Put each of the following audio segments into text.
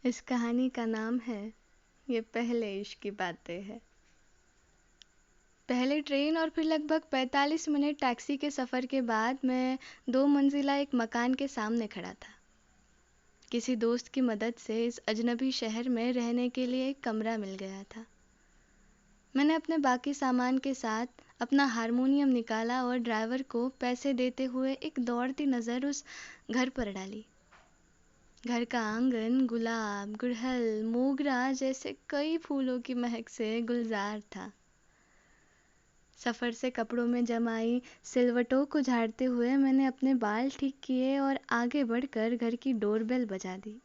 इस कहानी का नाम है ये पहले इश्क की बातें हैं। पहले ट्रेन और फिर लगभग 45 मिनट टैक्सी के सफ़र के बाद मैं 2 मंजिला एक मकान के सामने खड़ा था। किसी दोस्त की मदद से इस अजनबी शहर में रहने के लिए एक कमरा मिल गया था। मैंने अपने बाकी सामान के साथ अपना हारमोनियम निकाला और ड्राइवर को पैसे देते हुए एक दौड़ती नज़र उस घर पर डाली। घर का आंगन गुलाब, गुड़हल, मोगरा जैसे कई फूलों की महक से गुलजार था। सफ़र से कपड़ों में जमाई सिलवटों को झाड़ते हुए मैंने अपने बाल ठीक किए और आगे बढ़कर घर की डोरबेल बजा दी।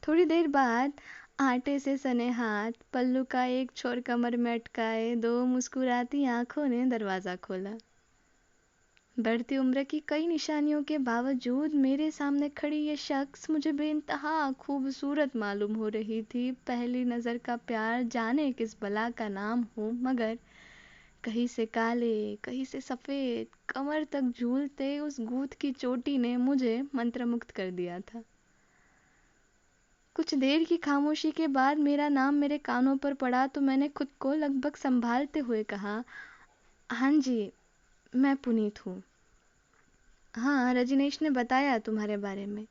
थोड़ी देर बाद आटे से सने हाथ, पल्लू का एक छोर कमर में अटकाए 2 मुस्कुराती आंखों ने दरवाज़ा खोला। बढ़ती उम्र की कई निशानियों के बावजूद मेरे सामने खड़ी ये शख्स मुझे बेइंतहा खूबसूरत मालूम हो रही थी। पहली नज़र का प्यार जाने किस बला का नाम हो, मगर कहीं से काले, कहीं से सफ़ेद, कमर तक झूलते उस गूंथ की चोटी ने मुझे मंत्रमुग्ध कर दिया था। कुछ देर की खामोशी के बाद मेरा नाम मेरे कानों पर पड़ा तो मैंने खुद को लगभग संभालते हुए कहा, हाँ जी, मैं पुनीत हूँ। हाँ, रजनीश ने बताया तुम्हारे बारे में।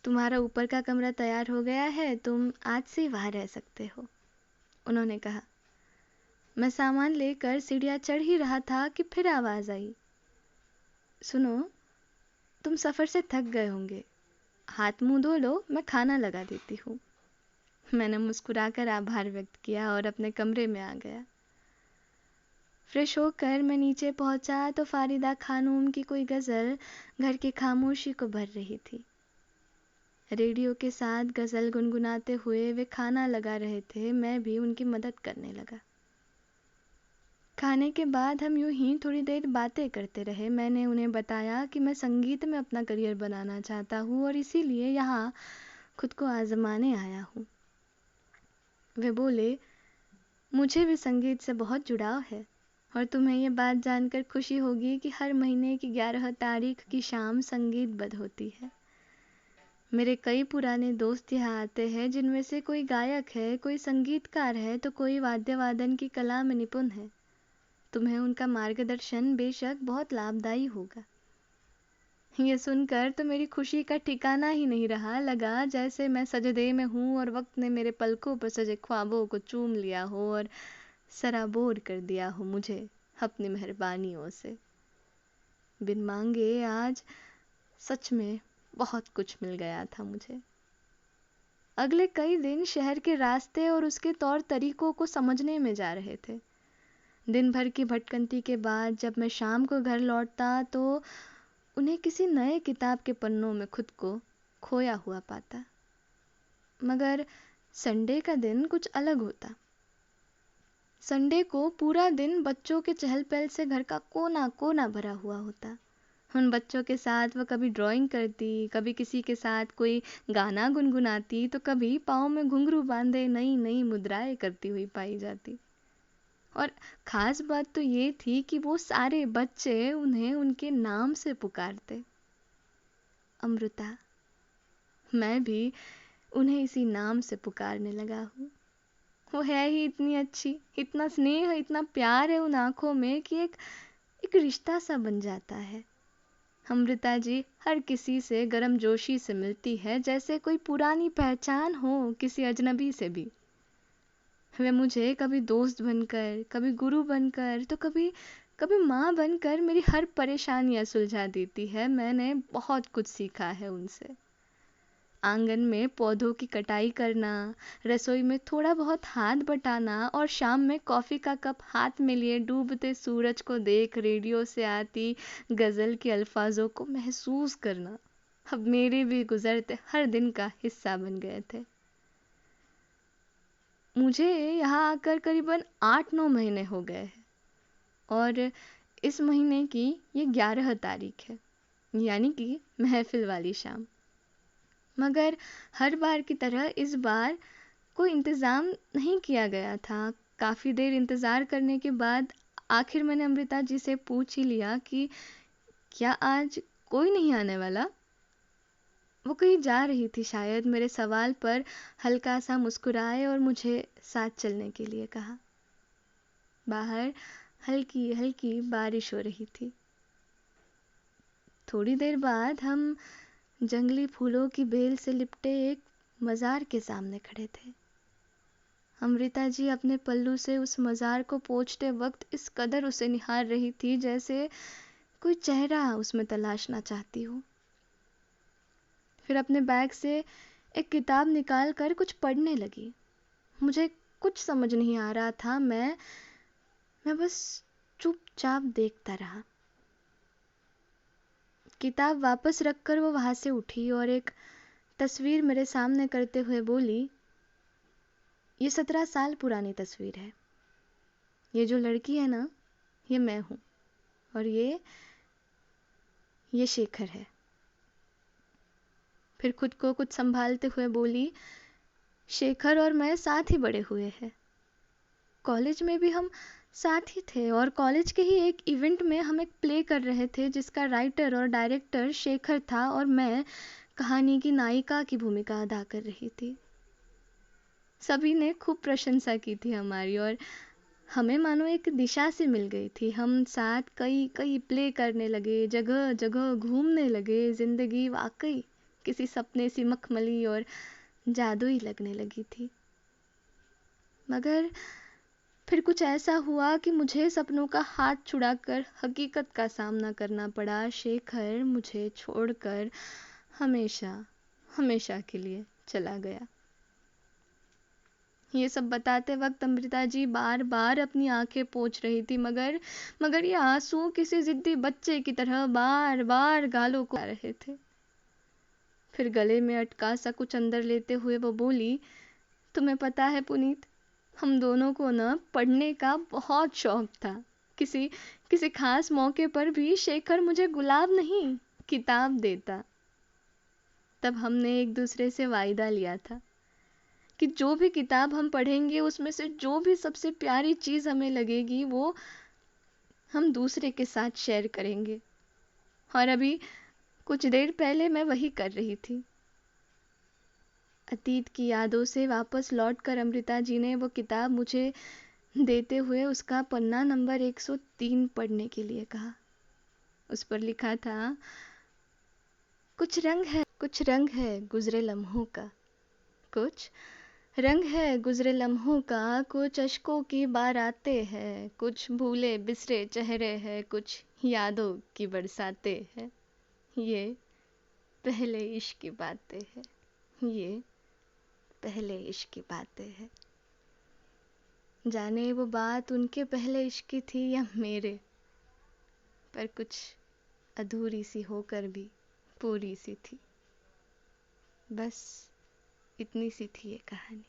तुम्हारा ऊपर का कमरा तैयार हो गया है, तुम आज से वहाँ रह सकते हो, उन्होंने कहा। मैं सामान लेकर सीढ़ियाँ चढ़ ही रहा था कि फिर आवाज़ आई, सुनो, तुम सफ़र से थक गए होंगे, हाथ मुंह धो लो, मैं खाना लगा देती हूँ। मैंने मुस्कुराकर आभार व्यक्त किया और अपने कमरे में आ गया। फ्रेश होकर मैं नीचे पहुंचा तो फारिदा खानूम की कोई गज़ल घर की खामोशी को भर रही थी। रेडियो के साथ गज़ल गुनगुनाते हुए वे खाना लगा रहे थे। मैं भी उनकी मदद करने लगा। खाने के बाद हम यूं ही थोड़ी देर बातें करते रहे। मैंने उन्हें बताया कि मैं संगीत में अपना करियर बनाना चाहता हूँ और इसीलिए यहाँ खुद को आजमाने आया हूँ। वे बोले, मुझे भी संगीत से बहुत जुड़ाव है और तुम्हें ये बात जानकर खुशी होगी कि हर महीने की 11 तारीख की शाम संगीत बद होती है। मेरे कई पुराने दोस्त यहाँ आते हैं, जिनमें से कोई गायक है, कोई संगीतकार है तो कोई वाद्य वादन की कला में निपुण है। तुम्हें उनका मार्गदर्शन बेशक बहुत लाभदायी होगा। ये सुनकर तो मेरी खुशी का ठिकाना ही नहीं रहा। लगा जैसे मैं सजदे में हूँ और वक्त ने मेरे पलकों पर सजे ख्वाबों को चूम लिया हो और सराबोर कर दिया हो मुझे अपनी मेहरबानियों से। बिन मांगे आज सच में बहुत कुछ मिल गया था मुझे। अगले कई दिन शहर के रास्ते और उसके तौर तरीकों को समझने में जा रहे थे। दिन भर की भटकंती के बाद जब मैं शाम को घर लौटता तो उन्हें किसी नए किताब के पन्नों में खुद को खोया हुआ पाता। मगर संडे का दिन कुछ अलग होता। संडे को पूरा दिन बच्चों के चहल पहल से घर का कोना कोना भरा हुआ होता। उन बच्चों के साथ वह कभी ड्राइंग करती, कभी किसी के साथ कोई गाना गुनगुनाती तो कभी पाँव में घुंघरू बांधे नई नई मुद्राएं करती हुई पाई जाती। और ख़ास बात तो ये थी कि वो सारे बच्चे उन्हें उनके नाम से पुकारते, अमृता। मैं भी उन्हें इसी नाम से पुकारने लगा हूँ। वो है ही इतनी अच्छी, इतना स्नेह, इतना प्यार है उन आँखों में कि एक रिश्ता सा बन जाता है। अमृता जी हर किसी से गर्मजोशी से मिलती है, जैसे कोई पुरानी पहचान हो किसी अजनबी से भी। वे मुझे कभी दोस्त बनकर, कभी गुरु बनकर, तो कभी कभी माँ बनकर मेरी हर परेशानियाँ सुलझा देती है। मैंने बहुत कुछ सीखा है उनसे। आंगन में पौधों की कटाई करना, रसोई में थोड़ा बहुत हाथ बटाना और शाम में कॉफ़ी का कप हाथ में लिए डूबते सूरज को देख रेडियो से आती गज़ल के अल्फाजों को महसूस करना अब मेरे भी गुजरते हर दिन का हिस्सा बन गए थे। मुझे यहाँ आकर करीबन 8-9 महीने हो गए हैं और इस महीने की ये 11 तारीख है, यानी कि महफिल वाली शाम। मगर हर बार की तरह इस बार कोई इंतज़ाम नहीं किया गया था। काफ़ी देर इंतज़ार करने के बाद आखिर मैंने अमृता जी से पूछ ही लिया कि क्या आज कोई नहीं आने वाला। वो कहीं जा रही थी शायद। मेरे सवाल पर हल्का सा मुस्कुराए और मुझे साथ चलने के लिए कहा। बाहर हल्की हल्की बारिश हो रही थी। थोड़ी देर बाद हम जंगली फूलों की बेल से लिपटे एक मजार के सामने खड़े थे। अमृता जी अपने पल्लू से उस मजार को पोंछते वक्त इस कदर उसे निहार रही थी जैसे कोई चेहरा उसमें तलाशना चाहती हो। फिर अपने बैग से एक किताब निकाल कर कुछ पढ़ने लगी। मुझे कुछ समझ नहीं आ रहा था। मैं बस चुपचाप देखता रहा। किताब वापस रखकर वो वहां से उठी और एक तस्वीर मेरे सामने करते हुए बोली, ये 17 साल पुरानी तस्वीर है। ये जो लड़की है ना, ये मैं हूं और ये शेखर है। फिर खुद को कुछ संभालते हुए बोली, शेखर और मैं साथ ही बड़े हुए हैं। कॉलेज में भी हम साथ ही थे और कॉलेज के ही एक इवेंट में हम एक प्ले कर रहे थे जिसका राइटर और डायरेक्टर शेखर था और मैं कहानी की नायिका की भूमिका अदा कर रही थी। सभी ने खूब प्रशंसा की थी हमारी और हमें मानो एक दिशा से मिल गई थी। हम साथ कई कई प्ले करने लगे, जगह जगह घूमने लगे। जिंदगी वाकई किसी सपने सी मखमली और जादुई लगने लगी थी। मगर फिर कुछ ऐसा हुआ कि मुझे सपनों का हाथ छुड़ाकर हकीकत का सामना करना पड़ा। शेखर मुझे छोड़कर हमेशा हमेशा के लिए चला गया। ये सब बताते वक्त अमृता जी बार बार अपनी आंखें पोंछ रही थी, मगर ये आंसू किसी जिद्दी बच्चे की तरह बार बार गालों को आ रहे थे। फिर गले में अटका सा कुछ अंदर लेते हुए वो बोली, तुम्हें पता है पुनीत, हम दोनों को ना पढ़ने का बहुत शौक था। किसी खास मौके पर भी शेखर मुझे गुलाब नहीं किताब देता। तब हमने एक दूसरे से वायदा लिया था कि जो भी किताब हम पढ़ेंगे उसमें से जो भी सबसे प्यारी चीज हमें लगेगी वो हम दूसरे के साथ शेयर करेंगे। और अभी कुछ देर पहले मैं वही कर रही थी। अतीत की यादों से वापस लौटकर अमृता जी ने वो किताब मुझे देते हुए उसका पन्ना नंबर 103 पढ़ने के लिए कहा। उस पर लिखा था, कुछ रंग है गुजरे लम्हों का, कुछ रंग है गुजरे लम्हों का, कुछ अश्कों की बारातें हैं, कुछ भूले बिसरे चेहरे हैं, कुछ यादों की बरसातें हैं। ये पहले इश्क की बातें हैं, ये पहले इश्क की बातें हैं। जाने वो बात उनके पहले इश्क की थी या मेरे, पर कुछ अधूरी सी होकर भी पूरी सी थी। बस इतनी सी थी ये कहानी।